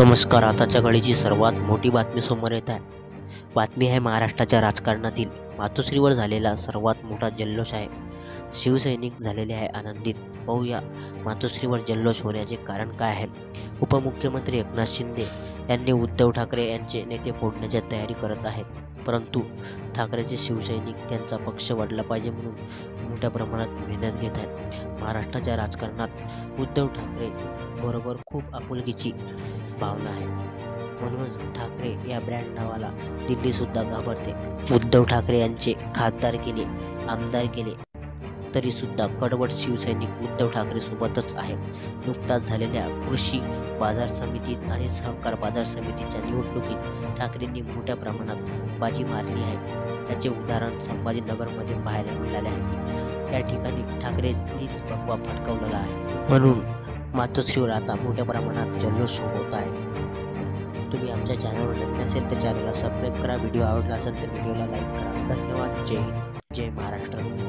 नमस्कार. आताच्या घडीची सर्वात मोठी बातमी समोर येत आहे. बातमी आहे महाराष्ट्राच्या राजकारणातील मातोश्रीवर झालेला सर्वात मोठा जल्लोष आहे. शिवसैनिक झालेले आहे आनंदित. पाहूया मातोश्रीवर जल्लोष होण्याचे कारण काय आहे. उपमुख्यमंत्री एकनाथ शिंदे यांनी उद्धव ठाकरे यांचे नेते फोडण्याची तयारी करत आहेत. परंतु ठाकरेचे शिवसैनिक त्यांचा पक्ष वाढला पाहिजे म्हणून मोठ्या प्रमाणात मेहनत घेत आहेत. महाराष्ट्राच्या राजकारणात उद्धव ठाकरे बरोबर खूप आपुलकीची भावना आहे. म्हणूनच ठाकरे या ब्रँड नावाला दिल्ली सुद्धा घाबरते. उद्धव ठाकरे यांचे खासदार केले, आमदार केले तरी सुद्धा कडवट शिवसैनिक उद्धव ठाकरे सोबतच आहे. नुकताच झालेल्या कृषी बाजार समितीत आणि सहकार बाजार समितीच्या निवडणुकीत ठाकरेंनी मोठ्या प्रमाणात बाजी मारली आहे. याचे उदाहरण संभाजीनगरमध्ये पाहायला मिळाले आहे. या ठिकाणी ठाकरेंनीच भगवा फटकावलेला आहे. म्हणून मातोश्रीवर आता मोठ्या प्रमाणात जल्लोष होत आहे. तुम्ही आमच्या चॅनलवर नवीन असेल तर चॅनलला सबस्क्राईब करा. व्हिडिओ आवडला असेल तर व्हिडिओला लाईक करा. धन्यवाद. जय हिंद, जय महाराष्ट्र.